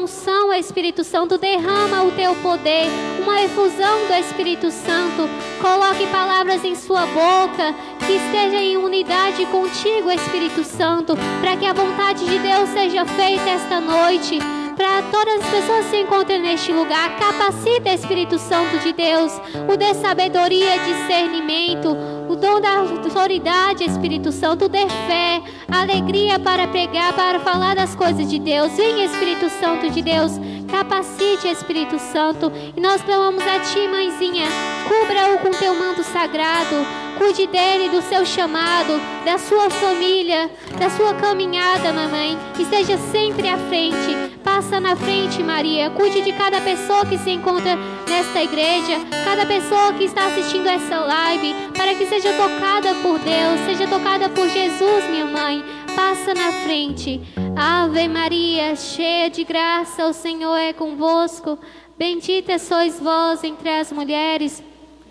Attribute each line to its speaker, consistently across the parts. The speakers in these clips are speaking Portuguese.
Speaker 1: unção, Espírito Santo. Derrama o teu poder, uma efusão do Espírito Santo. Coloque palavras em sua boca, que esteja em unidade contigo, Espírito Santo, para que a vontade de Deus seja feita esta noite. Para todas as pessoas que se encontram neste lugar, capacita, Espírito Santo de Deus, o de sabedoria, discernimento, o dom da autoridade, Espírito Santo, dê fé, alegria para pregar, para falar das coisas de Deus. Vem, Espírito Santo de Deus, capacite, Espírito Santo, e nós clamamos a Ti, mãezinha, cubra-o com Teu manto sagrado, cuide dele, do seu chamado, da sua família, da sua caminhada, mamãe. Esteja sempre à frente. Passa na frente, Maria. Cuide de cada pessoa que se encontra nesta igreja, cada pessoa que está assistindo essa live, para que seja tocada por Deus, seja tocada por Jesus, minha mãe. Passa na frente. Ave Maria, cheia de graça, o Senhor é convosco. Bendita sois vós entre as mulheres.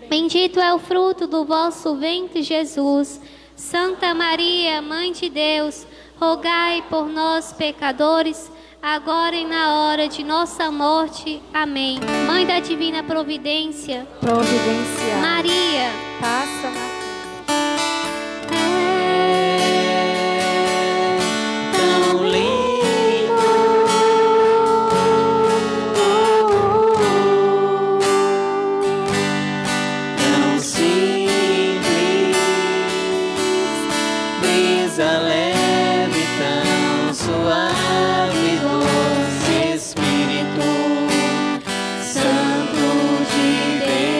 Speaker 1: Bendito é o fruto do vosso ventre, Jesus. Santa Maria, Mãe de Deus, rogai por nós, pecadores, agora e na hora de nossa morte. Amém. Mãe da Divina Providência,
Speaker 2: providenciar.
Speaker 1: Maria,
Speaker 2: Passa na frente.
Speaker 3: Tão lindo, tão simples, brisa leve, tão suave, doce Espírito Santo de Deus,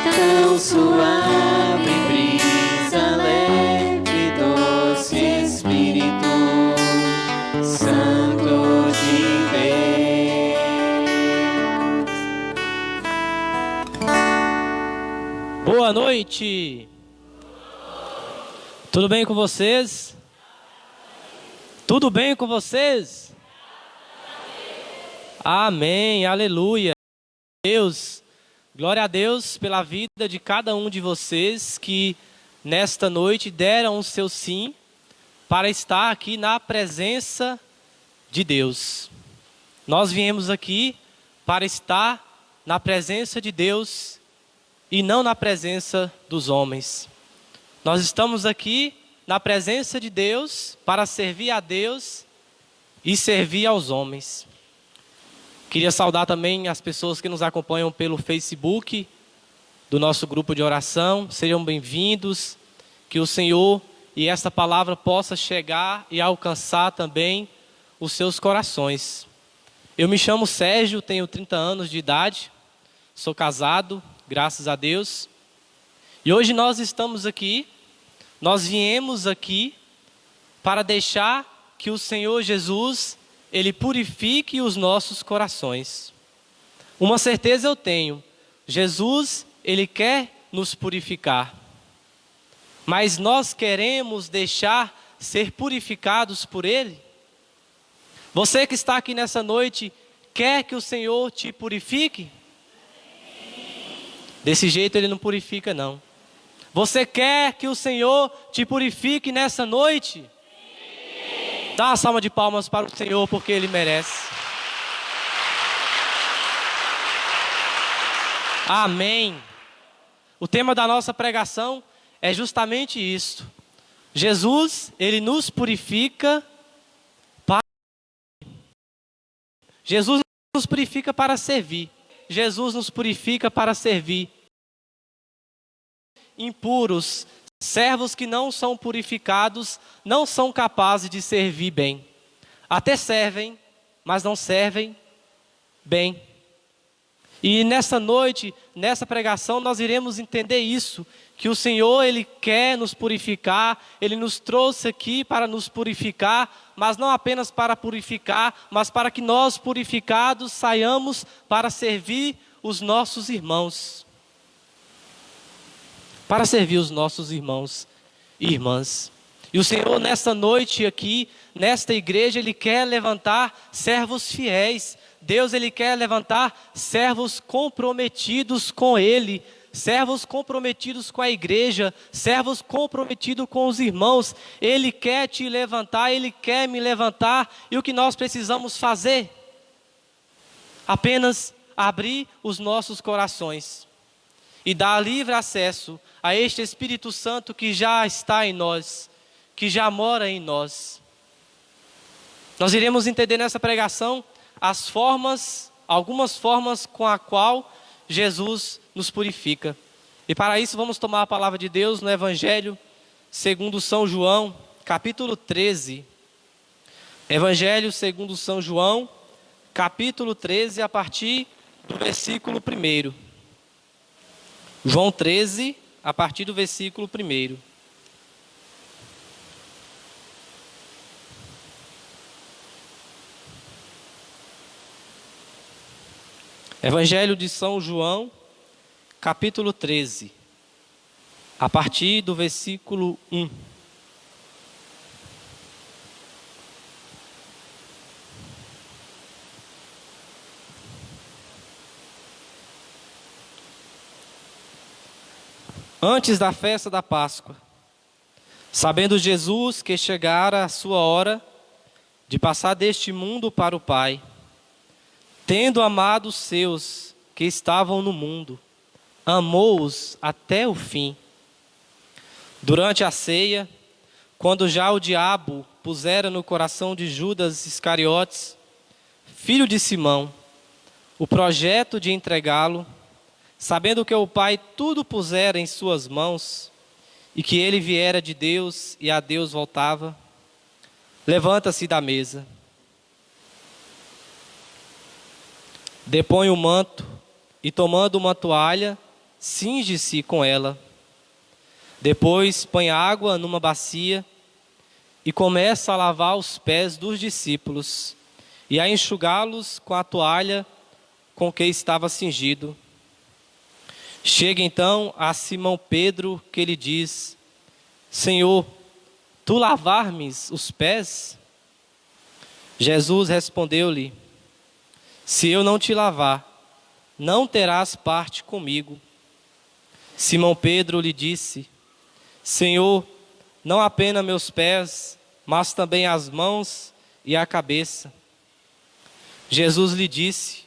Speaker 3: tão suave, brisa leve, doce Espírito Santo de Deus.
Speaker 4: Boa noite. Tudo bem com vocês? Tudo bem com vocês? Amém, aleluia. Deus, glória a Deus pela vida de cada um de vocês que nesta noite deram o seu sim para estar aqui na presença de Deus. Nós viemos aqui para estar na presença de Deus e não na presença dos homens. Nós estamos aqui na presença de Deus para servir a Deus e servir aos homens. Queria saudar também as pessoas que nos acompanham pelo Facebook do nosso grupo de oração. Sejam bem-vindos. Que o Senhor e esta palavra possa chegar e alcançar também os seus corações. Eu me chamo Sérgio, tenho 30 anos de idade, sou casado, graças a Deus. E hoje nós estamos aqui, nós viemos aqui para deixar que o Senhor Jesus, Ele purifique os nossos corações. Uma certeza eu tenho, Jesus, Ele quer nos purificar. Mas nós queremos deixar ser purificados por Ele? Você que está aqui nessa noite, quer que o Senhor te purifique? Desse jeito Ele não purifica, não. Você quer que o Senhor te purifique nessa noite? Dá uma salva de palmas para o Senhor, porque Ele merece. Amém. O tema da nossa pregação é justamente isso. Jesus, Ele nos purifica para... Jesus nos purifica para servir. Jesus nos purifica para servir. Impuros, servos que não são purificados, não são capazes de servir bem. Até servem, mas não servem bem. E nessa noite, nessa pregação, nós iremos entender isso, que o Senhor, Ele quer nos purificar, Ele nos trouxe aqui para nos purificar, mas não apenas para purificar, mas para que nós, purificados, saiamos para servir os nossos irmãos. Para servir os nossos irmãos e irmãs. E o Senhor, nessa noite aqui, nesta igreja, Ele quer levantar servos fiéis. Deus, Ele quer levantar servos comprometidos com Ele, servos comprometidos com a igreja, servos comprometidos com os irmãos. Ele quer te levantar, Ele quer me levantar. E o que nós precisamos fazer? Apenas abrir os nossos corações e dar livre acesso a este Espírito Santo que já está em nós, que já mora em nós. Nós iremos entender nessa pregação algumas formas com a qual Jesus nos purifica. E para isso vamos tomar a palavra de Deus no Evangelho segundo São João, capítulo 13. Evangelho segundo São João, capítulo 13, a partir do versículo 1. João 13, a partir do versículo 1. Evangelho de São João, capítulo 13, a partir do versículo 1. Antes da festa da Páscoa, sabendo Jesus que chegara a sua hora de passar deste mundo para o Pai, tendo amado os seus que estavam no mundo, amou-os até o fim. Durante a ceia, quando já o diabo pusera no coração de Judas Iscariotes, filho de Simão, o projeto de entregá-lo, sabendo que o Pai tudo pusera em suas mãos, e que ele viera de Deus e a Deus voltava, levanta-se da mesa, depõe o manto, e tomando uma toalha, cinge-se com ela. Depois põe água numa bacia, e começa a lavar os pés dos discípulos, e a enxugá-los com a toalha com que estava cingido. Chega então a Simão Pedro, que lhe diz: Senhor, tu lavar-me os pés? Jesus respondeu-lhe: Se eu não te lavar, não terás parte comigo. Simão Pedro lhe disse: Senhor, não apenas meus pés, mas também as mãos e a cabeça. Jesus lhe disse: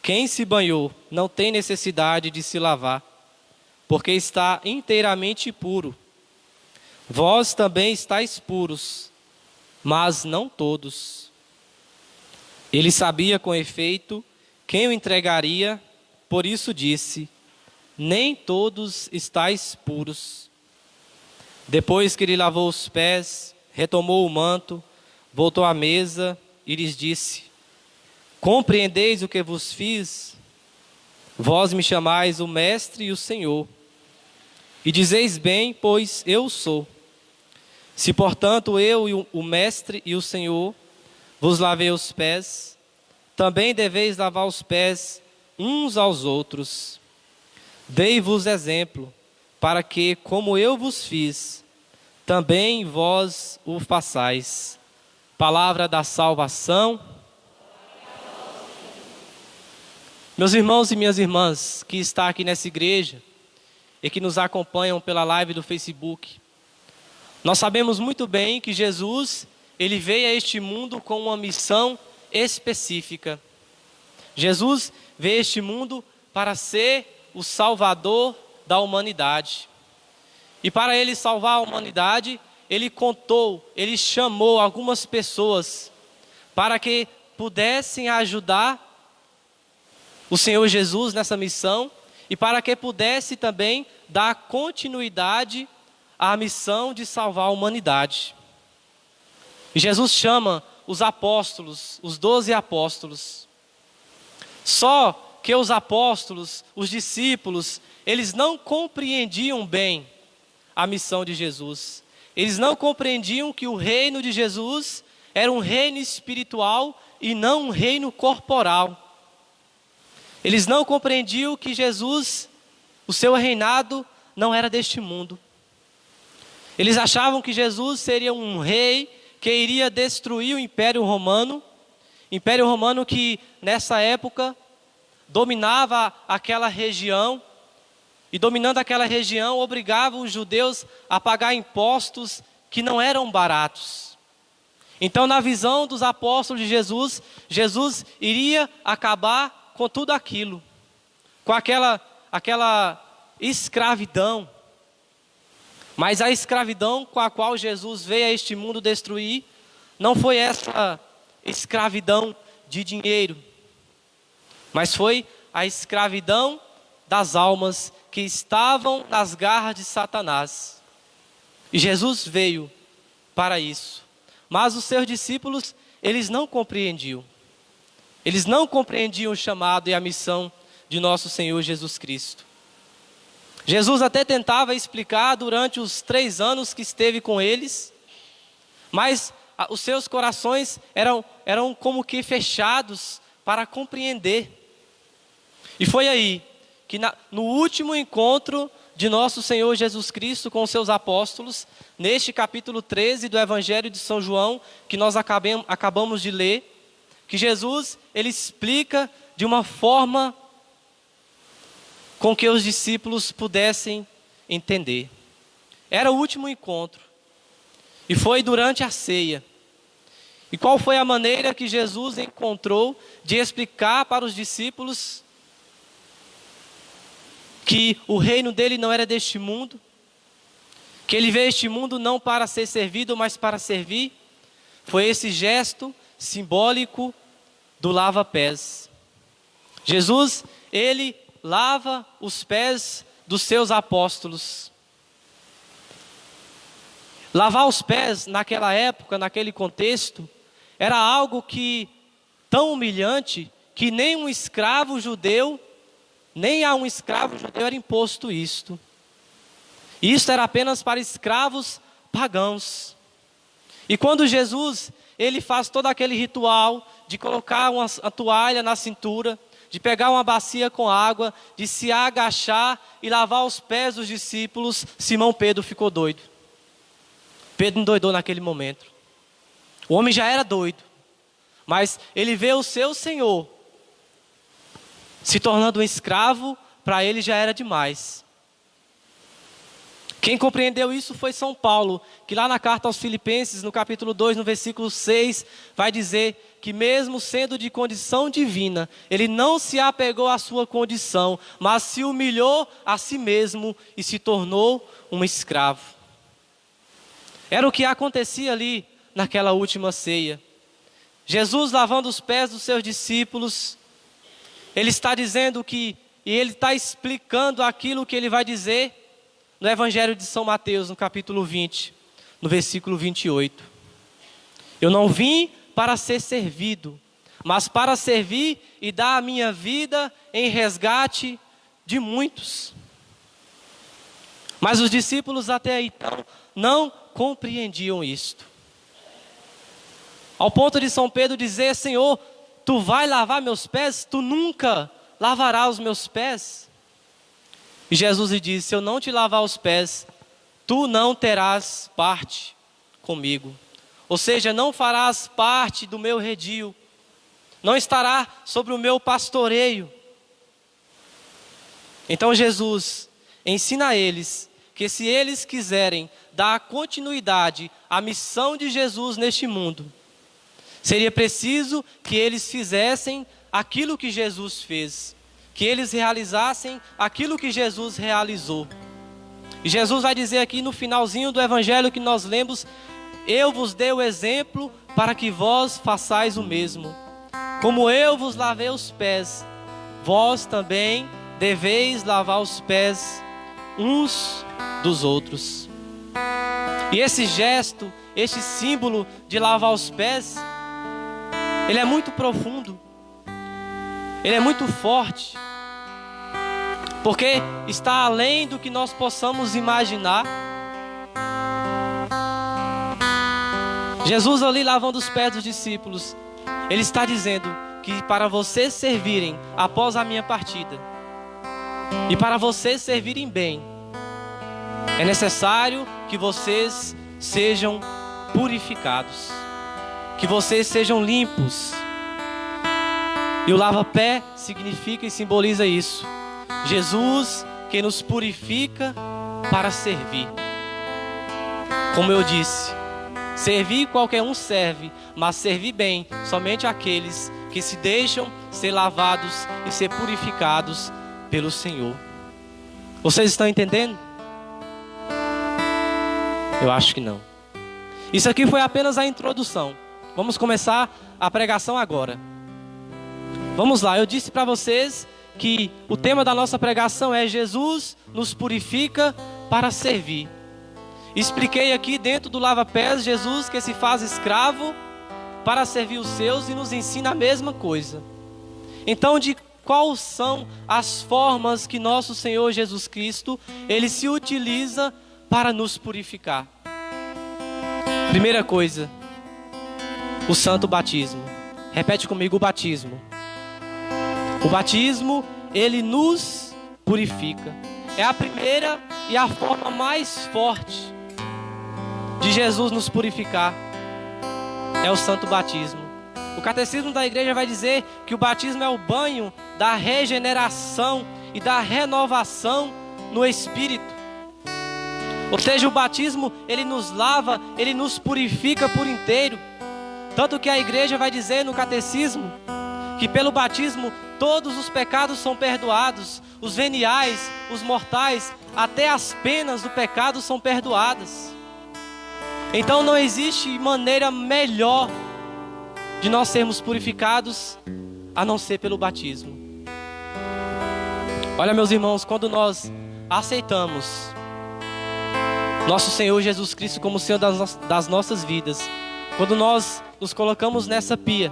Speaker 4: Quem se banhou não tem necessidade de se lavar, porque está inteiramente puro. Vós também estáis puros, mas não todos. Ele sabia com efeito quem o entregaria, por isso disse: Nem todos estáis puros. Depois que lhe lavou os pés, retomou o manto, voltou à mesa e lhes disse: Compreendeis o que vos fiz? Vós me chamais o Mestre e o Senhor, e dizeis bem, pois eu sou. Se, portanto, eu, o Mestre e o Senhor, vos lavei os pés, também deveis lavar os pés uns aos outros. Dei-vos exemplo, para que, como eu vos fiz, também vós o façais. Palavra da salvação. Meus irmãos e minhas irmãs que estão aqui nessa igreja e que nos acompanham pela live do Facebook, nós sabemos muito bem que Jesus, ele veio a este mundo com uma missão específica. Jesus veio a este mundo para ser o Salvador da humanidade. E para ele salvar a humanidade, ele chamou algumas pessoas para que pudessem ajudar o Senhor Jesus nessa missão e para que pudesse também dar continuidade à missão de salvar a humanidade. E Jesus chama os apóstolos, os 12 apóstolos. Só que os apóstolos, os discípulos, eles não compreendiam bem a missão de Jesus. Eles não compreendiam que o reino de Jesus era um reino espiritual e não um reino corporal. Eles não compreendiam que Jesus, o seu reinado, não era deste mundo. Eles achavam que Jesus seria um rei que iria destruir o Império Romano que nessa época dominava aquela região e dominando aquela região, obrigava os judeus a pagar impostos que não eram baratos. Então, na visão dos apóstolos de Jesus, Jesus iria acabar com tudo aquilo, com aquela escravidão. Mas a escravidão com a qual Jesus veio a este mundo destruir, não foi essa escravidão de dinheiro, mas foi a escravidão das almas que estavam nas garras de Satanás. E Jesus veio para isso. Mas os seus discípulos, eles não compreendiam. Eles não compreendiam o chamado e a missão de nosso Senhor Jesus Cristo. Jesus até tentava explicar durante os 3 anos que esteve com eles, mas os seus corações eram como que fechados para compreender. E foi aí que no último encontro de nosso Senhor Jesus Cristo com os seus apóstolos, neste capítulo 13 do Evangelho de São João, que nós acabamos de ler, que Jesus, ele explica de uma forma com que os discípulos pudessem entender. Era o último encontro, e foi durante a ceia. E qual foi a maneira que Jesus encontrou de explicar para os discípulos que o reino dele não era deste mundo, que ele veio a este mundo não para ser servido, mas para servir? Foi esse gesto simbólico do lava-pés. Jesus, ele lava os pés dos seus apóstolos. Lavar os pés naquela época, naquele contexto, era algo tão humilhante que nem um escravo judeu, nem a um escravo judeu era imposto isto. Isto era apenas para escravos pagãos. E quando Jesus, ele faz todo aquele ritual de colocar uma toalha na cintura, de pegar uma bacia com água, de se agachar e lavar os pés dos discípulos, Simão Pedro ficou doido. Pedro endoidou naquele momento. O homem já era doido, mas ele vê o seu Senhor se tornando um escravo, para ele já era demais. Quem compreendeu isso foi São Paulo, que lá na carta aos Filipenses, no capítulo 2, no versículo 6, vai dizer que mesmo sendo de condição divina, ele não se apegou à sua condição, mas se humilhou a si mesmo e se tornou um escravo. Era o que acontecia ali naquela última ceia. Jesus lavando os pés dos seus discípulos, ele está dizendo e ele está explicando aquilo que ele vai dizer no Evangelho de São Mateus, no capítulo 20, no versículo 28. Eu não vim para ser servido, mas para servir e dar a minha vida em resgate de muitos. Mas os discípulos até então não compreendiam isto. Ao ponto de São Pedro dizer: Senhor, tu vai lavar meus pés? Tu nunca lavarás os meus pés? E Jesus lhe disse: se eu não te lavar os pés, tu não terás parte comigo. Ou seja, não farás parte do meu redil, não estará sobre o meu pastoreio. Então Jesus ensina a eles que se eles quiserem dar continuidade à missão de Jesus neste mundo, seria preciso que eles fizessem aquilo que Jesus fez, que eles realizassem aquilo que Jesus realizou. E Jesus vai dizer aqui no finalzinho do evangelho que nós lemos: eu vos dei o exemplo para que vós façais o mesmo. Como eu vos lavei os pés, vós também deveis lavar os pés uns dos outros. E esse gesto, este símbolo de lavar os pés, ele é muito profundo, ele é muito forte, porque está além do que nós possamos imaginar. Jesus ali lavando os pés dos discípulos, ele está dizendo que para vocês servirem após a minha partida, e para vocês servirem bem, é necessário que vocês sejam purificados, que vocês sejam limpos. E o lava-pé significa e simboliza isso. Jesus que nos purifica para servir. Como eu disse, servir qualquer um serve, mas servir bem somente aqueles que se deixam ser lavados e ser purificados pelo Senhor. Vocês estão entendendo? Eu acho que não. Isso aqui foi apenas a introdução. Vamos começar a pregação agora. Vamos lá, eu disse para vocês que o tema da nossa pregação é Jesus nos purifica para servir. Expliquei aqui dentro do lava-pés, Jesus que se faz escravo para servir os seus e nos ensina a mesma coisa. Então, de quais são as formas que nosso Senhor Jesus Cristo, Ele se utiliza para nos purificar? Primeira coisa, o santo batismo. Repete comigo, o batismo. O batismo, ele nos purifica. É a primeira e a forma mais forte de Jesus nos purificar. É o santo batismo. O catecismo da igreja vai dizer que o batismo é o banho da regeneração e da renovação no Espírito. Ou seja, o batismo, ele nos lava, ele nos purifica por inteiro. Tanto que a igreja vai dizer no catecismo que pelo batismo todos os pecados são perdoados, os veniais, os mortais, até as penas do pecado são perdoadas. Então não existe maneira melhor de nós sermos purificados a não ser pelo batismo. Olha, meus irmãos, quando nós aceitamos nosso Senhor Jesus Cristo como Senhor das nossas vidas, quando nós nos colocamos nessa pia,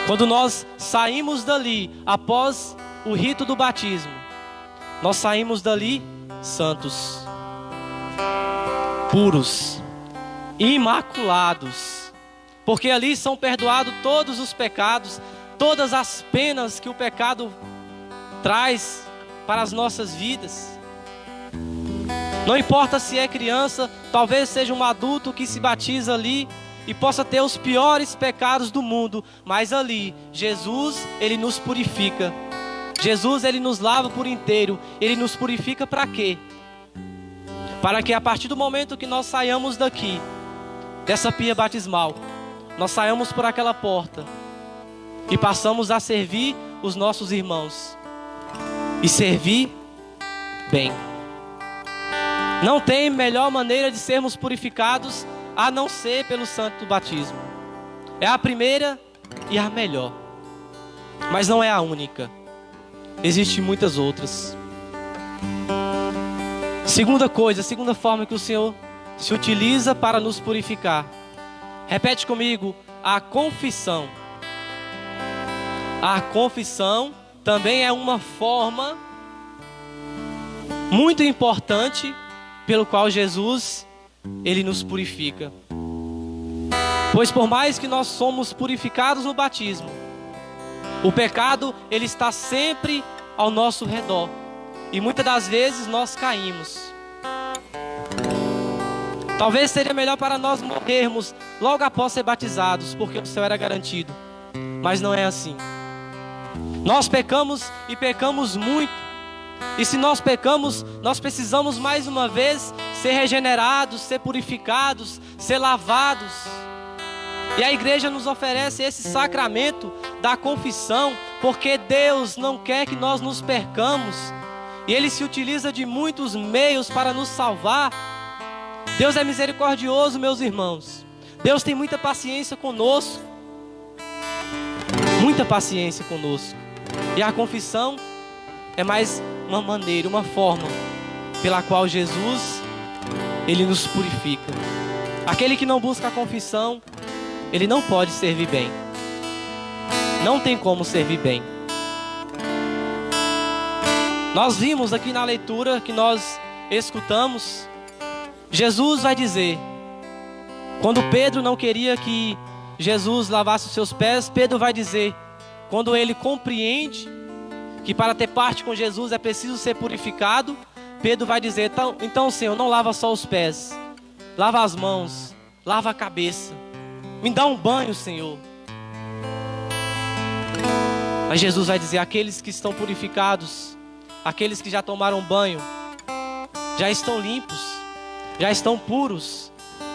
Speaker 4: quando nós saímos dali após o rito do batismo, nós saímos dali santos, puros, imaculados, porque ali são perdoados todos os pecados, todas as penas que o pecado traz para as nossas vidas. Não importa se é criança, talvez seja um adulto que se batiza ali e possa ter os piores pecados do mundo, mas ali, Jesus, Ele nos purifica. Jesus, Ele nos lava por inteiro. Ele nos purifica para quê? Para que a partir do momento que nós saiamos daqui, dessa pia batismal, nós saiamos por aquela porta e passamos a servir os nossos irmãos. E servir bem. Não tem melhor maneira de sermos purificados a não ser pelo santo batismo. É a primeira e a melhor, mas não é a única. Existem muitas outras. Segunda coisa, segunda forma que o Senhor se utiliza para nos purificar. Repete comigo, a confissão. A confissão também é uma forma muito importante pelo qual Jesus, Ele nos purifica. Pois por mais que nós somos purificados no batismo, o pecado, ele está sempre ao nosso redor. E muitas das vezes nós caímos. Talvez seria melhor para nós morrermos logo após ser batizados, porque o céu era garantido. Mas não é assim. Nós pecamos e pecamos muito. E se nós pecamos, nós precisamos mais uma vez ser regenerados, ser purificados, ser lavados. E a igreja nos oferece esse sacramento da confissão, porque Deus não quer que nós nos percamos. E Ele se utiliza de muitos meios para nos salvar. Deus é misericordioso, meus irmãos. Deus tem muita paciência conosco. Muita paciência conosco. E a confissão é mais uma maneira, uma forma pela qual Jesus, Ele nos purifica. Aquele que não busca a confissão, ele não pode servir bem. Não tem como servir bem. Nós vimos aqui na leitura que nós escutamos, Jesus vai dizer, quando Pedro não queria que Jesus lavasse os seus pés, Pedro vai dizer, quando ele compreende que para ter parte com Jesus é preciso ser purificado, Pedro vai dizer, então Senhor, não lava só os pés, lava as mãos, lava a cabeça, me dá um banho, Senhor. Mas Jesus vai dizer, aqueles que estão purificados, aqueles que já tomaram banho, já estão limpos, já estão puros.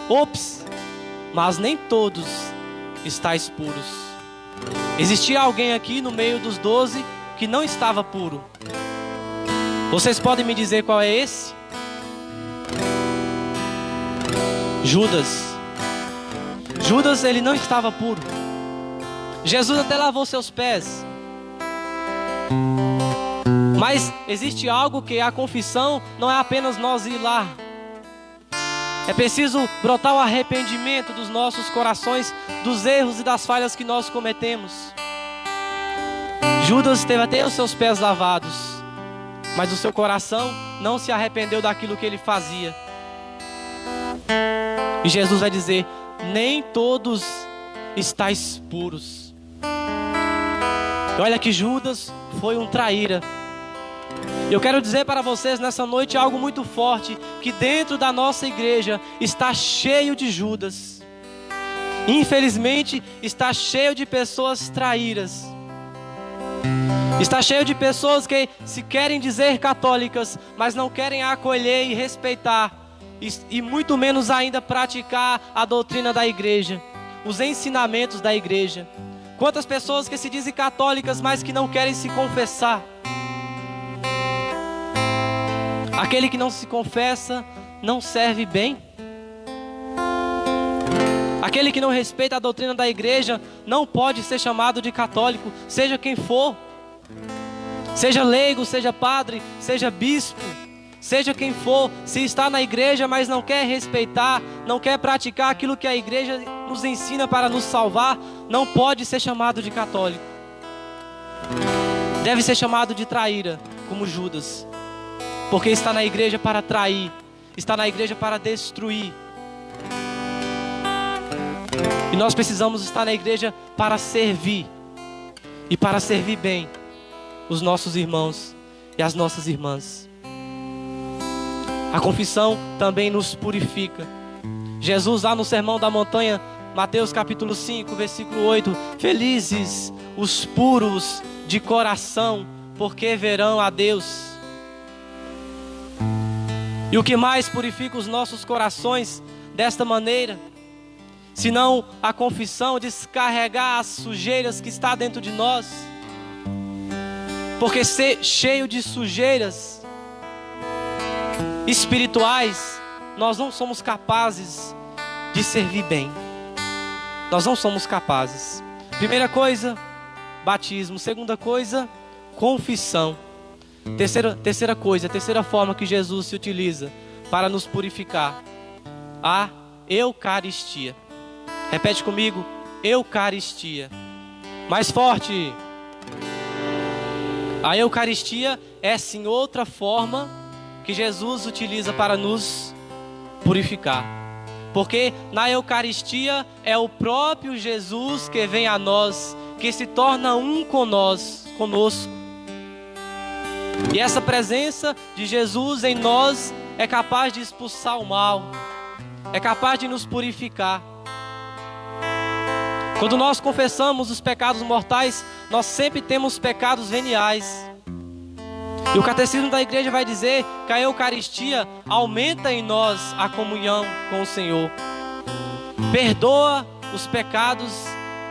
Speaker 4: Ops, mas nem todos estáis puros. Existia alguém aqui no meio dos 12 que não estava puro. Vocês podem me dizer qual é esse? Judas. Judas, ele não estava puro. Jesus até lavou seus pés. Mas existe algo que a confissão não é apenas nós ir lá. É preciso brotar o arrependimento dos nossos corações, dos erros e das falhas que nós cometemos. Judas teve até os seus pés lavados, mas o seu coração não se arrependeu daquilo que ele fazia. E Jesus vai dizer: nem todos estáis puros. E olha que Judas foi um traíra. Eu quero dizer para vocês nessa noite algo muito forte, que dentro da nossa igreja está cheio de Judas. Infelizmente está cheio de pessoas traíras. Está cheio de pessoas que se querem dizer católicas, mas não querem acolher e respeitar, e muito menos ainda praticar a doutrina da igreja, os ensinamentos da igreja. Quantas pessoas que se dizem católicas, mas que não querem se confessar. Aquele que não se confessa não serve bem. Aquele que não respeita a doutrina da igreja não pode ser chamado de católico, seja quem for. Seja leigo, seja padre, seja bispo, seja quem for. Se está na igreja, mas não quer respeitar, não quer praticar aquilo que a igreja nos ensina para nos salvar, não pode ser chamado de católico. Deve ser chamado de traíra, como Judas. Porque está na igreja para trair, está na igreja para destruir. E nós precisamos estar na igreja para servir, e para servir bem os nossos irmãos e as nossas irmãs. A confissão também nos purifica. Jesus lá no Sermão da Montanha, Mateus capítulo 5, versículo 8: felizes os puros de coração, porque verão a Deus. E o que mais purifica os nossos corações desta maneira, senão a confissão, descarregar as sujeiras que está dentro de nós? Porque ser cheio de sujeiras espirituais, nós não somos capazes de servir bem. Nós não somos capazes. Primeira coisa, batismo. Segunda coisa, confissão. Terceira coisa, terceira forma que Jesus se utiliza para nos purificar: a Eucaristia. Repete comigo: Eucaristia. Mais forte. A Eucaristia é sim outra forma que Jesus utiliza para nos purificar. Porque na Eucaristia é o próprio Jesus que vem a nós, que se torna um conosco. E essa presença de Jesus em nós é capaz de expulsar o mal, é capaz de nos purificar. Quando nós confessamos os pecados mortais, nós sempre temos pecados veniais. E o catecismo da igreja vai dizer que a Eucaristia aumenta em nós a comunhão com o Senhor. Perdoa os pecados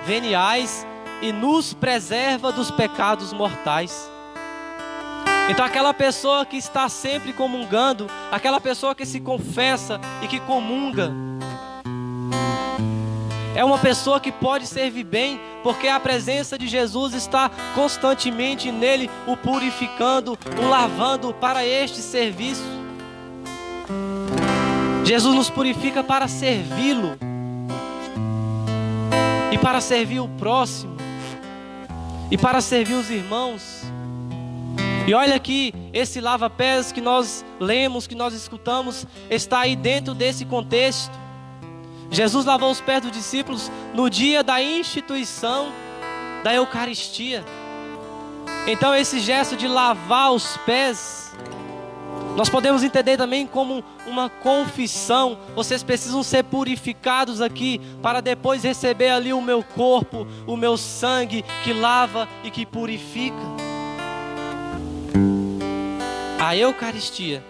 Speaker 4: veniais e nos preserva dos pecados mortais. Então aquela pessoa que está sempre comungando, aquela pessoa que se confessa e que comunga, é uma pessoa que pode servir bem, porque a presença de Jesus está constantemente nele, o purificando, o lavando para este serviço. Jesus nos purifica para servi-lo e para servir o próximo e para servir os irmãos. E olha aqui, esse lava-pés que nós lemos, que nós escutamos, está aí dentro desse contexto. Jesus lavou os pés dos discípulos no dia da instituição da Eucaristia. Então esse gesto de lavar os pés, nós podemos entender também como uma confissão. Vocês precisam ser purificados aqui, para depois receber ali o meu corpo, o meu sangue, que lava e que purifica. A Eucaristia,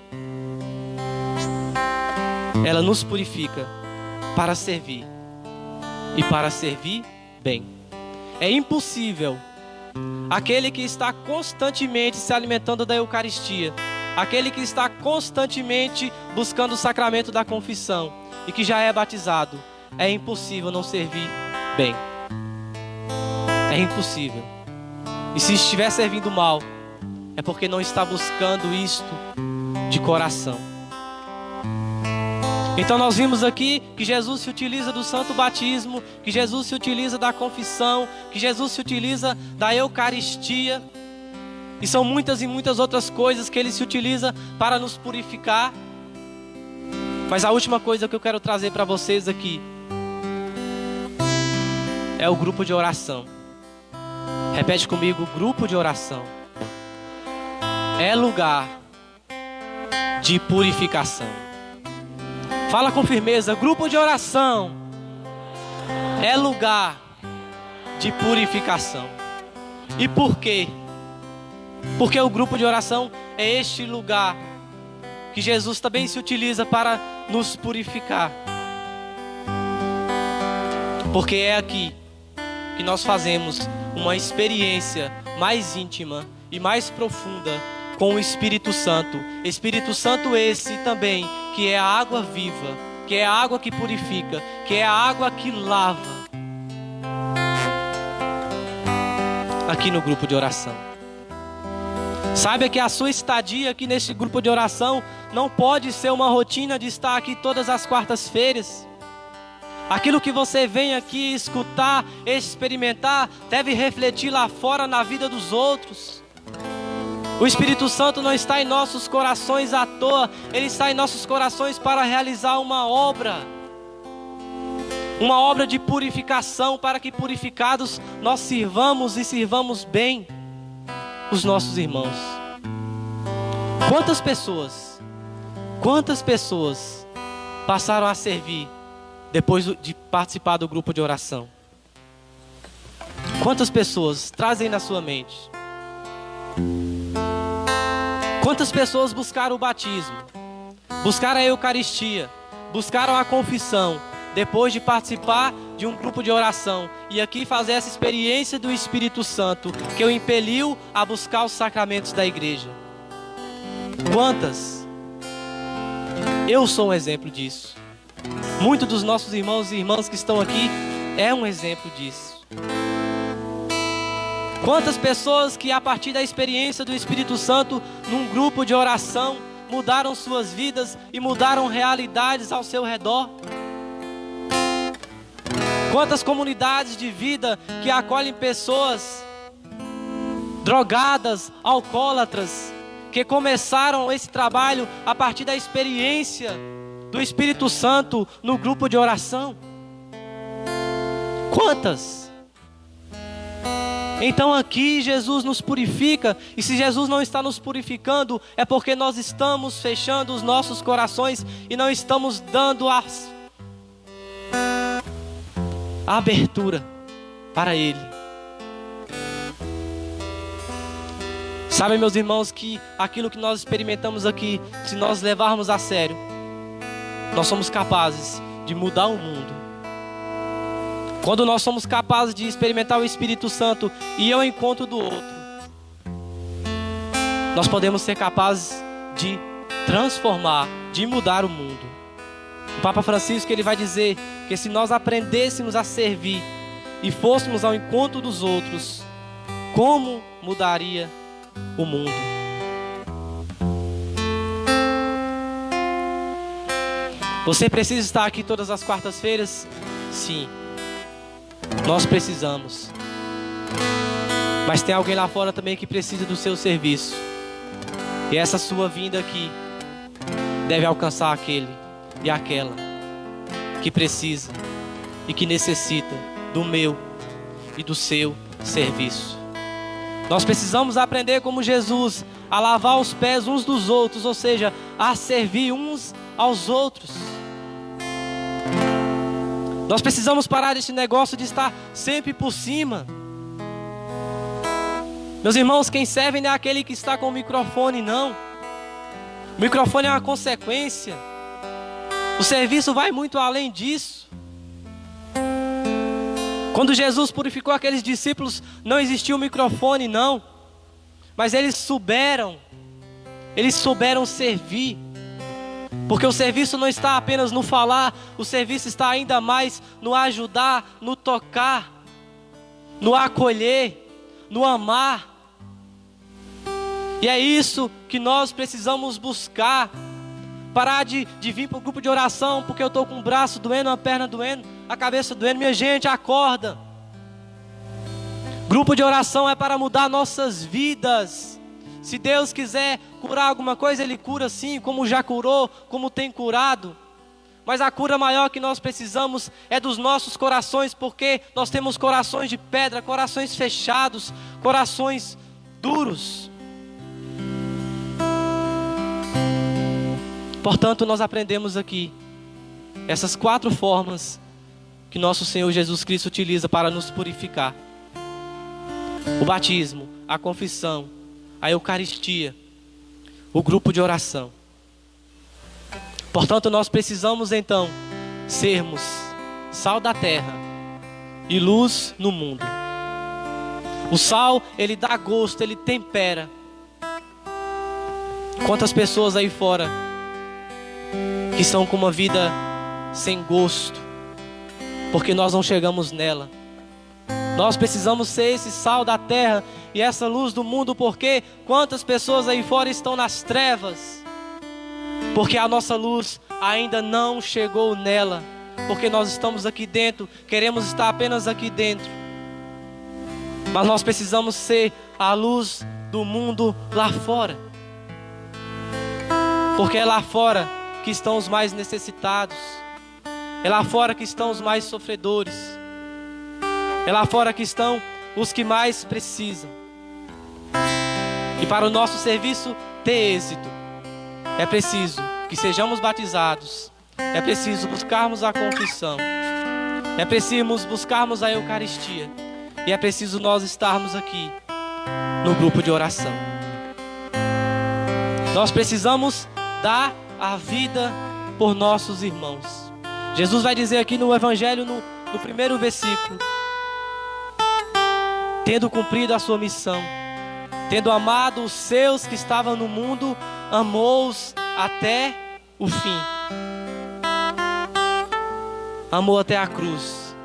Speaker 4: ela nos purifica para servir e para servir bem. É impossível aquele que está constantemente se alimentando da Eucaristia, aquele que está constantemente buscando o sacramento da confissão e que já é batizado, é impossível não servir bem. É impossível. E se estiver servindo mal, é porque não está buscando isto de coração. Então nós vimos aqui que Jesus se utiliza do santo batismo, que Jesus se utiliza da confissão, que Jesus se utiliza da Eucaristia. E são muitas e muitas outras coisas que Ele se utiliza para nos purificar. Mas a última coisa que eu quero trazer para vocês aqui é o grupo de oração. Repete comigo, grupo de oração. É lugar de purificação. Fala com firmeza, grupo de oração é lugar de purificação. E por quê? Porque o grupo de oração é este lugar que Jesus também se utiliza para nos purificar. Porque é aqui que nós fazemos uma experiência mais íntima e mais profunda com o Espírito Santo. Espírito Santo esse também, que é a água viva, que é a água que purifica, que é a água que lava. Aqui no grupo de oração. Saiba que a sua estadia aqui nesse grupo de oração não pode ser uma rotina de estar aqui todas as quartas-feiras. Aquilo que você vem aqui escutar, experimentar, deve refletir lá fora na vida dos outros. O Espírito Santo não está em nossos corações à toa. Ele está em nossos corações para realizar uma obra. Uma obra de purificação, para que purificados nós sirvamos e sirvamos bem os nossos irmãos. Quantas pessoas passaram a servir depois de participar do grupo de oração? Quantas pessoas trazem na sua mente? Quantas pessoas buscaram o batismo, buscaram a Eucaristia, buscaram a confissão, depois de participar de um grupo de oração e aqui fazer essa experiência do Espírito Santo que o impeliu a buscar os sacramentos da igreja? Quantas? Eu sou um exemplo disso. Muitos dos nossos irmãos e irmãs que estão aqui é um exemplo disso. Quantas pessoas que a partir da experiência do Espírito Santo num grupo de oração mudaram suas vidas e mudaram realidades ao seu redor? Quantas comunidades de vida que acolhem pessoas drogadas, alcoólatras, que começaram esse trabalho a partir da experiência do Espírito Santo no grupo de oração? Quantas? Então aqui Jesus nos purifica, e se Jesus não está nos purificando, é porque nós estamos fechando os nossos corações e não estamos dando a abertura para Ele. Sabem, meus irmãos, que aquilo que nós experimentamos aqui, se nós levarmos a sério, nós somos capazes de mudar o mundo. Quando nós somos capazes de experimentar o Espírito Santo e ir ao encontro do outro, nós podemos ser capazes de transformar, de mudar o mundo. O Papa Francisco, ele vai dizer que se nós aprendêssemos a servir e fôssemos ao encontro dos outros, como mudaria o mundo? Você precisa estar aqui todas as quartas-feiras? Sim. Nós precisamos. Mas tem alguém lá fora também que precisa do seu serviço. E essa sua vinda aqui deve alcançar aquele e aquela que precisa e que necessita do meu e do seu serviço. Nós precisamos aprender como Jesus a lavar os pés uns dos outros, ou seja, a servir uns aos outros. Nós precisamos parar desse negócio de estar sempre por cima. Meus irmãos, quem serve não é aquele que está com o microfone, não. O microfone é uma consequência. O serviço vai muito além disso. Quando Jesus purificou aqueles discípulos, não existia o microfone, não. Mas eles souberam servir. Porque o serviço não está apenas no falar, o serviço está ainda mais no ajudar, no tocar, no acolher, no amar. E é isso que nós precisamos buscar. Parar de vir para o grupo de oração porque eu estou com o braço doendo, a perna doendo, a cabeça doendo. Minha gente, acorda. Grupo de oração é para mudar nossas vidas. Se Deus quiser curar alguma coisa, Ele cura sim, como já curou, como tem curado. Mas a cura maior que nós precisamos é dos nossos corações, porque nós temos corações de pedra, corações fechados, corações duros. Portanto, nós aprendemos aqui essas 4 formas que nosso Senhor Jesus Cristo utiliza para nos purificar: o batismo, a confissão, a Eucaristia, o grupo de oração. Portanto, nós precisamos então sermos sal da terra e luz no mundo. O sal, ele dá gosto, ele tempera. Quantas pessoas aí fora que estão com uma vida sem gosto, porque nós não chegamos nela. Nós precisamos ser esse sal da terra e essa luz do mundo, porque quantas pessoas aí fora estão nas trevas, porque a nossa luz ainda não chegou nela, porque nós estamos aqui dentro, queremos estar apenas aqui dentro, mas nós precisamos ser a luz do mundo lá fora, porque é lá fora que estão os mais necessitados, é lá fora que estão os mais sofredores, é lá fora que estão os que mais precisam. E para o nosso serviço ter êxito, é preciso que sejamos batizados, é preciso buscarmos a confissão, é preciso buscarmos a Eucaristia, e é preciso nós estarmos aqui no grupo de oração. Nós precisamos dar a vida por nossos irmãos. Jesus vai dizer aqui no Evangelho, no primeiro versículo: tendo cumprido a sua missão, tendo amado os seus que estavam no mundo, amou-os até o fim. Amou até a cruz.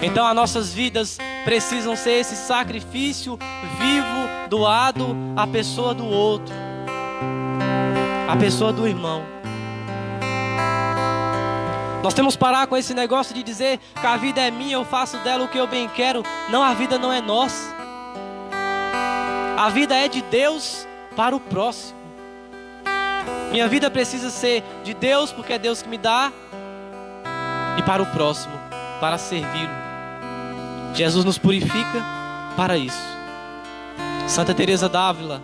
Speaker 4: Então as nossas vidas precisam ser esse sacrifício vivo, doado à pessoa do outro, à pessoa do irmão. Nós temos que parar com esse negócio de dizer que a vida é minha, eu faço dela o que eu bem quero. Não, a vida não é nossa. A vida é de Deus para o próximo. Minha vida precisa ser de Deus, porque é Deus que me dá, e para o próximo, para servi-lo. Jesus nos purifica para isso. Santa Teresa d'Ávila,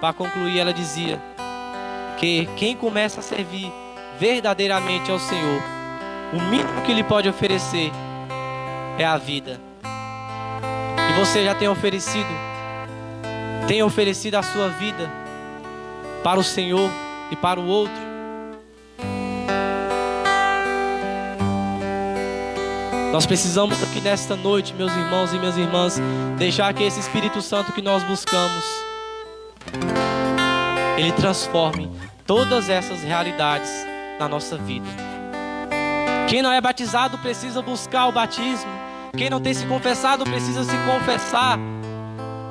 Speaker 4: para concluir, ela dizia que quem começa a servir verdadeiramente ao Senhor, o mínimo que Ele pode oferecer é a vida. E você já tem oferecido a sua vida para o Senhor e para o outro? Nós precisamos aqui nesta noite, meus irmãos e minhas irmãs, deixar que esse Espírito Santo que nós buscamos, ele transforme todas essas realidades na nossa vida. Quem não é batizado precisa buscar o batismo. Quem não tem se confessado precisa se confessar.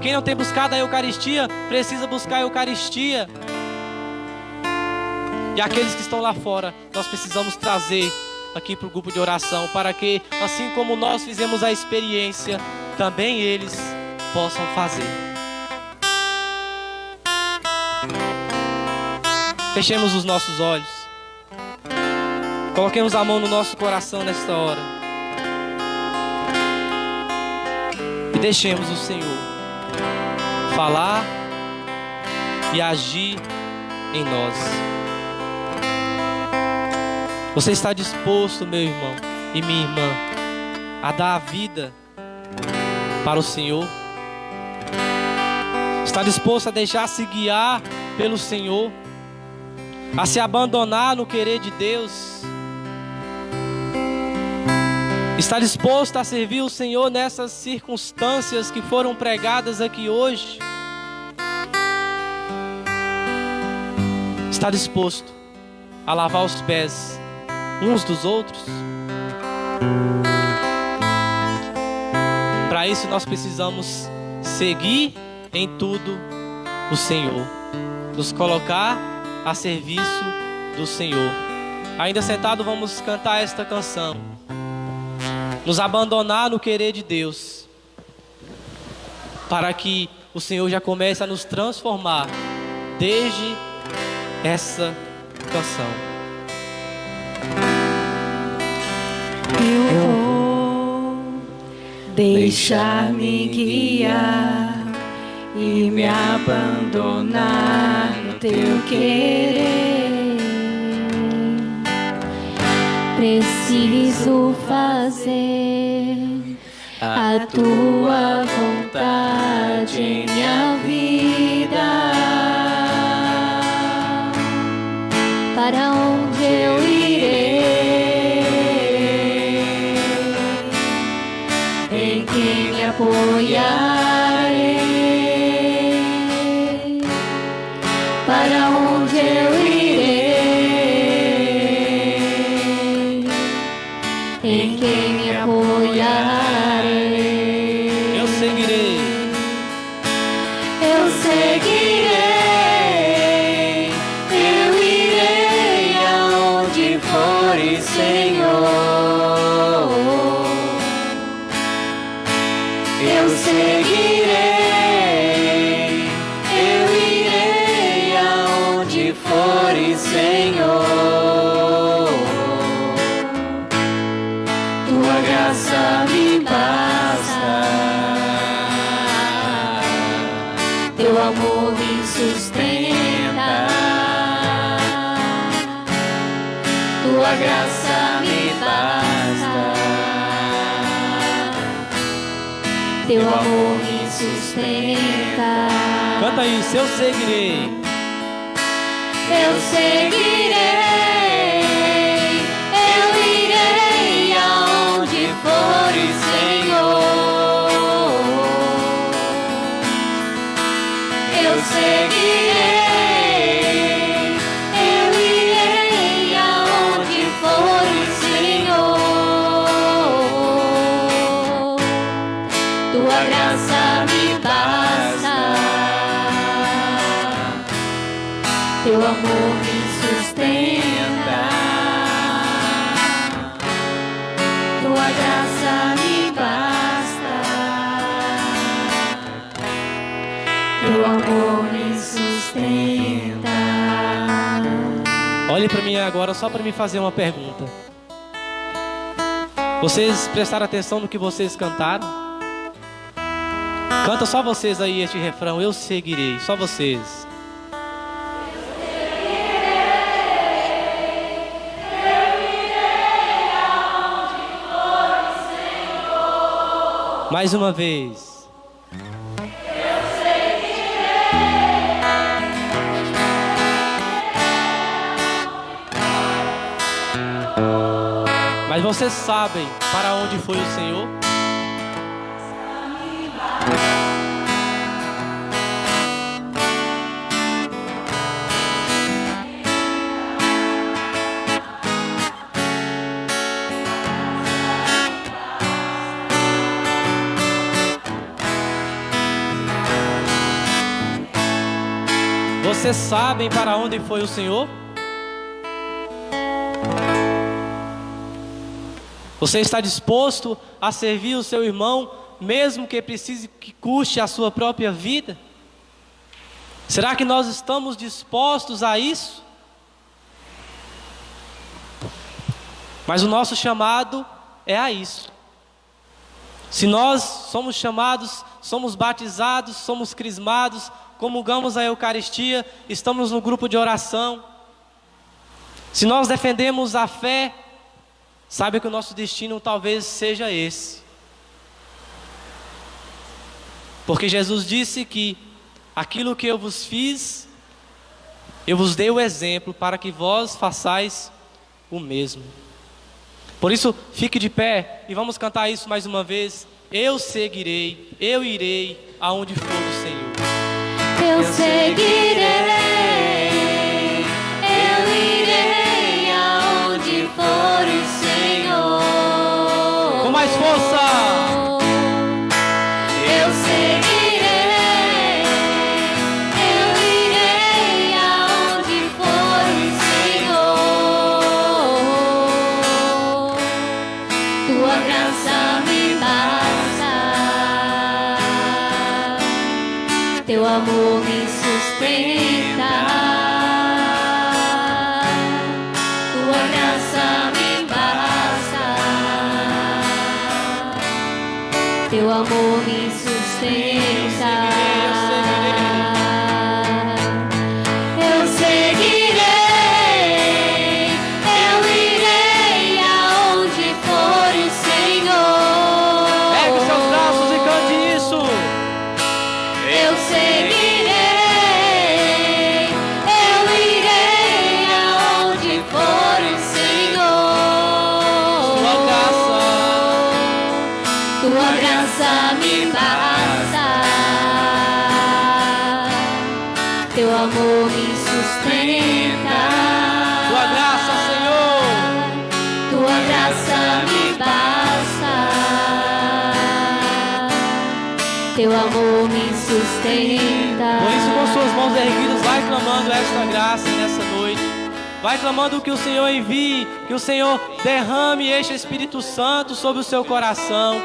Speaker 4: Quem não tem buscado a Eucaristia precisa buscar a Eucaristia. E aqueles que estão lá fora, nós precisamos trazer aqui para o grupo de oração, para que, assim como nós fizemos a experiência, também eles possam fazer. Fechemos os nossos olhos. Coloquemos a mão no nosso coração nesta hora. E deixemos o Senhor falar e agir em nós. Você está disposto, meu irmão e minha irmã, a dar a vida para o Senhor? Está disposto a deixar-se guiar pelo Senhor? a se abandonar no querer de Deus. Está disposto a servir o Senhor nessas circunstâncias que foram pregadas aqui hoje? Está disposto a lavar os pés uns dos outros? Para isso nós precisamos seguir em tudo o Senhor, nos colocar a serviço do Senhor. Ainda sentado, vamos cantar esta canção. Nos abandonar no querer de Deus, para que o Senhor já comece a nos transformar desde essa canção.
Speaker 2: Eu vou deixar-me guiar e me abandonar no teu querer.
Speaker 1: Preciso fazer a tua vontade em minha vida. Para onde eu irei? Em quem me apoiarei? Para onde eu irei? Em quem me apoiarei?
Speaker 4: Eu seguirei.
Speaker 1: Eu seguirei. Eu irei aonde fores, Senhor. Eu seguirei. Eu irei aonde fores, Senhor. Tua graça me basta, teu amor me sustenta. Tua graça me basta, teu amor me sustenta.
Speaker 4: Canta isso, eu seguirei.
Speaker 1: Eu seguirei, eu irei aonde fores, Senhor. Eu seguirei, eu irei aonde fores, Senhor. Tua graça me basta, teu amor me sustenta. Tua graça me basta, teu amor me sustenta.
Speaker 4: Olhe para mim agora só para me fazer uma pergunta. Vocês prestaram atenção no que vocês cantaram? Canta só vocês aí este refrão, eu seguirei, só vocês. Mais uma vez. Mas vocês sabem para onde foi o Senhor? Vocês sabem para onde foi o Senhor? Você está disposto a servir o seu irmão, mesmo que precise que custe a sua própria vida? Será que nós estamos dispostos a isso? Mas o nosso chamado é a isso. Se nós somos chamados, somos batizados, somos crismados, comungamos a Eucaristia, estamos no grupo de oração, se nós defendemos a fé, sabe que o nosso destino talvez seja esse. Porque Jesus disse que aquilo que eu vos fiz, Eu vos dei o exemplo para que vós façais o mesmo. Por isso, fique de pé e vamos cantar isso mais uma vez. Eu seguirei, eu irei aonde for o Senhor.
Speaker 1: Eu seguirei, eu irei aonde for o Senhor.
Speaker 4: Com mais força!
Speaker 1: Eu seguirei, eu irei aonde for o Senhor. Tua graça me basta, teu amor me sustenta. Tua graça me basta, teu amor me sustenta. Eu seguirei, eu irei aonde for o Senhor.
Speaker 4: Pegue seus braços e cante isso.
Speaker 1: Eu seguirei, eu irei aonde for o Senhor. Tua graça me basta, teu amor me sustenta.
Speaker 4: Tua graça, Senhor.
Speaker 1: Tua graça me basta, teu amor me sustenta.
Speaker 4: Por isso, com suas mãos erguidas, vai clamando esta graça nessa noite. Vai clamando que o Senhor envie, que o Senhor derrame este Espírito Santo sobre o seu coração.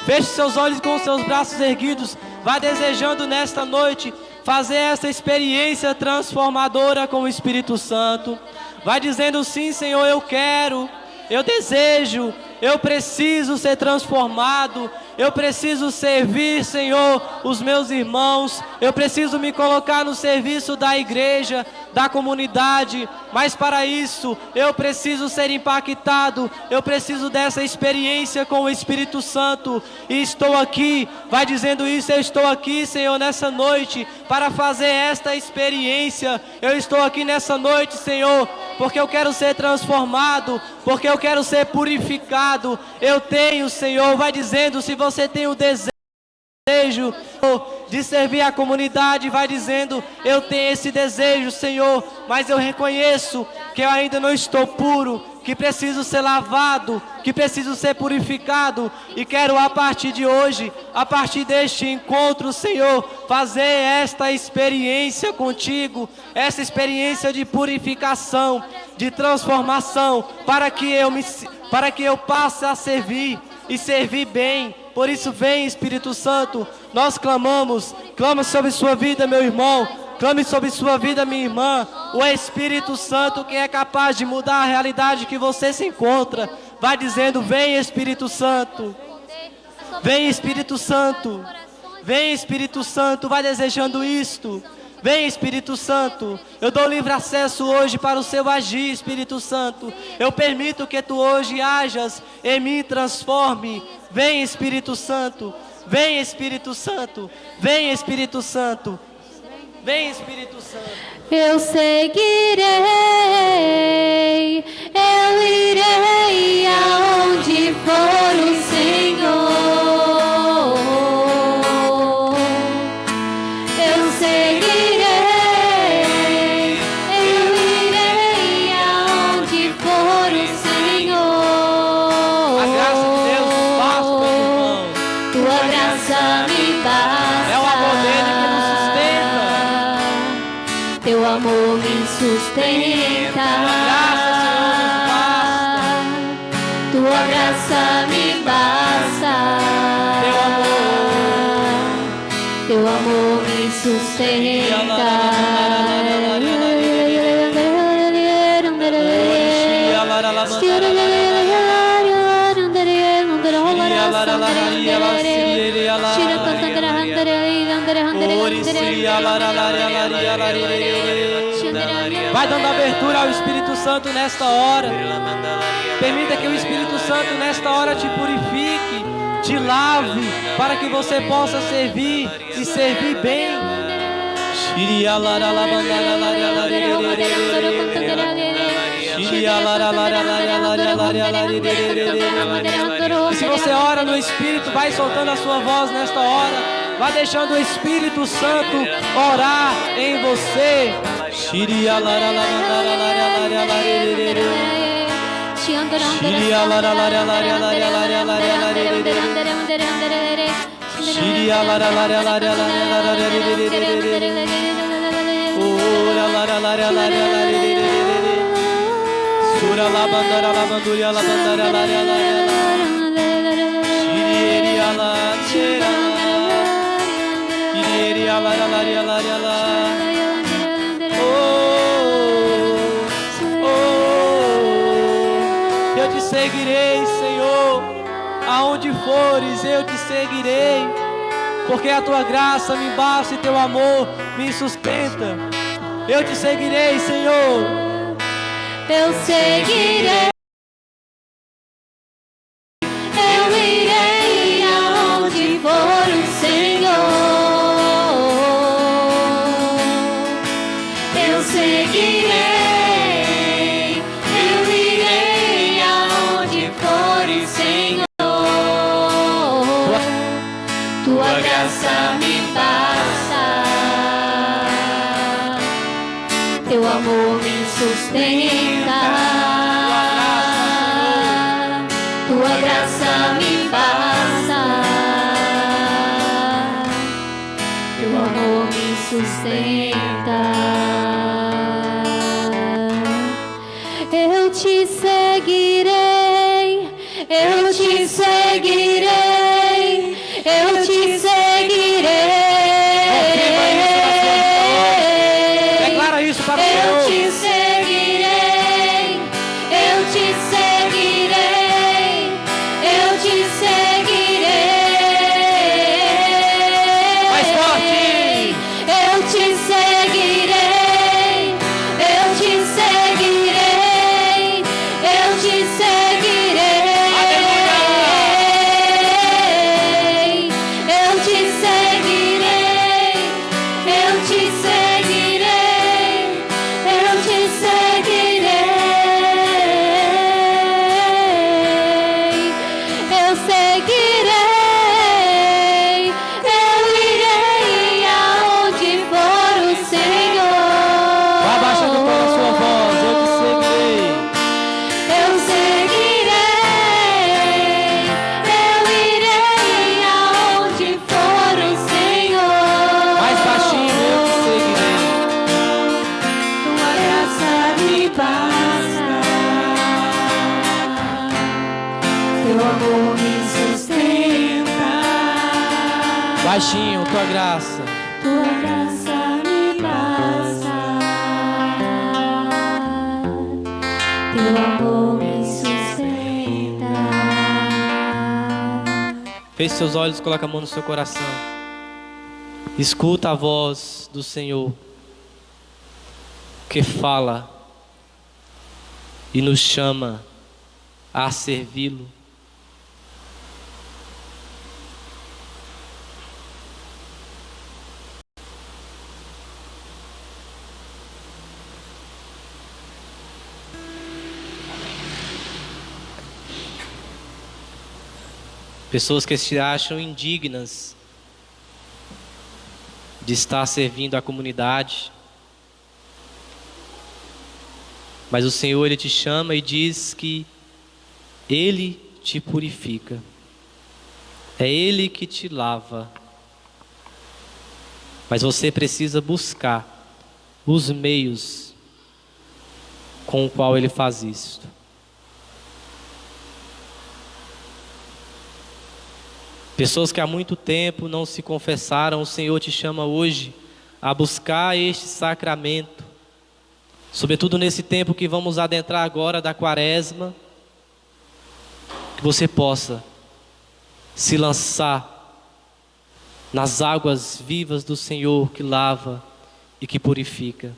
Speaker 4: Feche seus olhos com os seus braços erguidos. Vai desejando nesta noite fazer essa experiência transformadora com o Espírito Santo. Vai dizendo: sim, Senhor, eu quero, eu desejo, eu preciso ser transformado. Eu preciso servir, Senhor, os meus irmãos. Eu preciso me colocar no serviço da igreja, da comunidade. Mas para isso, eu preciso ser impactado. Eu preciso dessa experiência com o Espírito Santo. E estou aqui, vai dizendo isso: eu estou aqui, Senhor, nessa noite, para fazer esta experiência. Eu estou aqui nessa noite, Senhor, porque eu quero ser transformado, porque eu quero ser purificado. Eu tenho, Senhor, vai dizendo, se você tem o desejo de servir a comunidade, vai dizendo: eu tenho esse desejo, Senhor, mas eu reconheço que eu ainda não estou puro, que preciso ser lavado, que preciso ser purificado, e quero a partir de hoje, a partir deste encontro, Senhor, fazer esta experiência contigo, essa experiência de purificação, de transformação, para que eu passe a servir e servir bem. Por isso, vem, Espírito Santo, nós clamamos. Clama sobre sua vida, meu irmão. Clame sobre sua vida, minha irmã. O Espírito Santo, que é capaz de mudar a realidade que você se encontra, vai dizendo: vem, Espírito Santo. Vem, Espírito Santo. Vem, Espírito Santo. Vai desejando isto. Vem, Espírito Santo. Eu dou livre acesso hoje para o seu agir, Espírito Santo. Eu permito que tu hoje hajas em mim, transforme. Vem, Espírito Santo. Vem, Espírito Santo. Vem, Espírito Santo. Vem, Espírito Santo.
Speaker 1: Eu seguirei, eu irei aonde for o Senhor. Eu seguirei, eu irei aonde for o Senhor.
Speaker 4: A graça de Deus nos basta, meus irmãos.
Speaker 1: Tua graça me basta.
Speaker 4: É o amor dele que nos sustenta.
Speaker 1: Teu amor me sustenta. Tua graça me basta. Teu amor me sustenta.
Speaker 4: Vai dando abertura ao Espírito Santo nesta hora. Permita que o Espírito Santo nesta hora te purifique, te lave, para que você possa servir e servir bem. Shiria lara la bandara lara lara Shiria lara lara lara lara lara. E se você ora no Espírito, vai soltando a sua voz nesta hora. Vai deixando o Espírito Santo orar em você. Shiria lara la bandara lara lara lara. Shiria lara lara lara lara lara lara. Shiria lara lara lara lara lara. Ora lara lara lara lara. Sura la bandara la banduria la bandara lara lara. Shiria lara lara. Shiria lara lara lara. Eu te seguirei, Senhor, aonde fores eu te seguirei, porque a tua graça me basta e teu amor me sustenta. Eu te seguirei, Senhor.
Speaker 1: Eu seguirei. Eu irei aonde for o Senhor. Eu seguirei. Tua graça me basta, teu amor me sustenta. Tua graça me basta, teu amor me sustenta. Eu te seguirei, eu te seguirei. Eu te seguirei.
Speaker 4: Declara isso para o Senhor.
Speaker 1: Eu te seguirei. Eu te seguirei. Eu te seguirei.
Speaker 4: Mais forte.
Speaker 1: Eu te seguirei. Eu te seguirei. Eu te seguirei.
Speaker 4: Baixinho, tua graça.
Speaker 1: Tua graça me basta, teu amor me sustenta.
Speaker 4: Feche seus olhos, coloca a mão no seu coração. Escuta a voz do Senhor, que fala e nos chama a servi-lo. Pessoas que se acham indignas de estar servindo a comunidade. Mas o Senhor, Ele te chama e diz que Ele te purifica. É Ele que te lava. Mas você precisa buscar os meios com o qual Ele faz isto. Pessoas que há muito tempo não se confessaram, o Senhor te chama hoje a buscar este sacramento. Sobretudo nesse tempo que vamos adentrar agora da Quaresma, que você possa se lançar nas águas vivas do Senhor que lava e que purifica.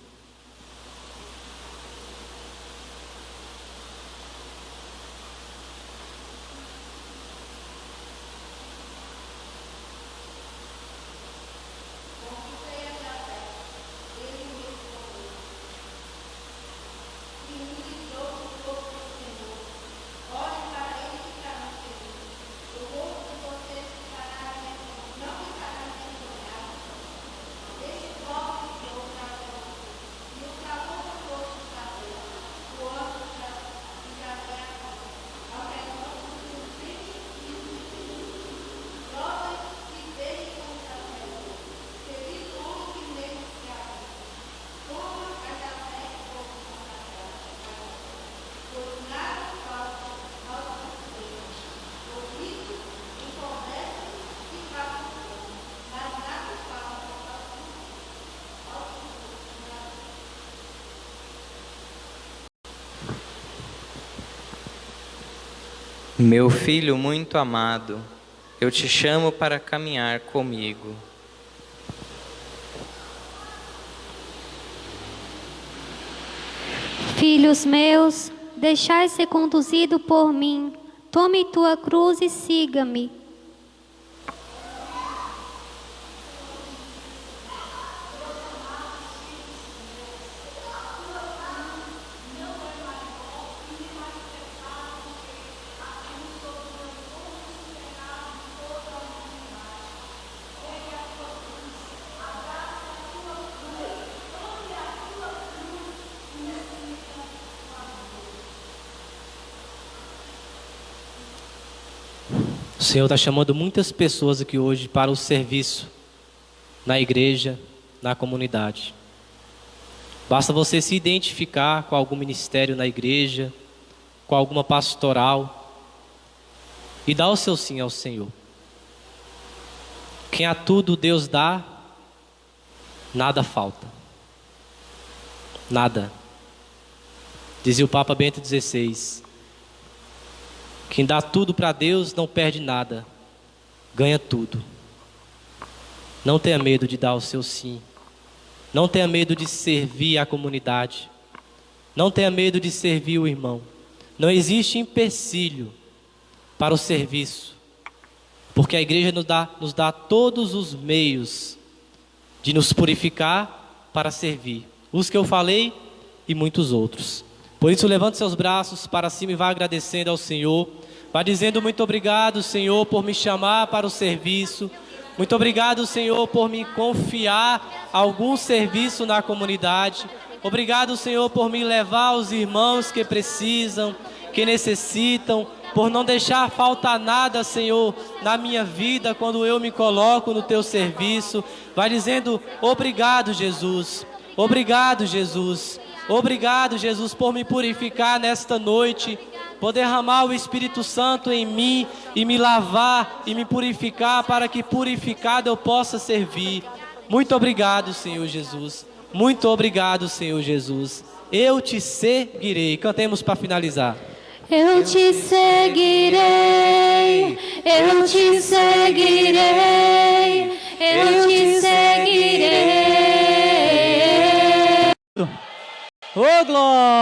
Speaker 3: Meu filho muito amado, eu te chamo para caminhar comigo.
Speaker 1: Filhos meus, deixai ser conduzido por mim. Tome tua cruz e siga-me.
Speaker 4: O Senhor está chamando muitas pessoas aqui hoje para o serviço na igreja, na comunidade. Basta você se identificar com algum ministério na igreja, com alguma pastoral e dar o seu sim ao Senhor. Quem a tudo Deus dá, nada falta. Nada. Dizia o Papa Bento XVI. Quem dá tudo para Deus não perde nada, ganha tudo. Não tenha medo de dar o seu sim. Não tenha medo de servir a comunidade. Não tenha medo de servir o irmão. Não existe empecilho para o serviço, porque a igreja nos dá todos os meios de nos purificar para servir. Os que eu falei e muitos outros. Por isso, levante seus braços para cima e vá agradecendo ao Senhor. Vá dizendo muito obrigado, Senhor, por me chamar para o serviço. Muito obrigado, Senhor, por me confiar algum serviço na comunidade. Obrigado, Senhor, por me levar aos irmãos que precisam, que necessitam. Por não deixar faltar nada, Senhor, na minha vida quando eu me coloco no Teu serviço. Vai dizendo obrigado, Jesus. Obrigado, Jesus. Obrigado, Jesus, por me purificar nesta noite, por derramar o Espírito Santo em mim e me lavar e me purificar para que purificado eu possa servir. Muito obrigado, Senhor Jesus. Muito obrigado, Senhor Jesus. Eu te seguirei. Cantemos para finalizar.
Speaker 1: Eu te seguirei, eu te seguirei, eu te seguirei.
Speaker 4: Ô, glória!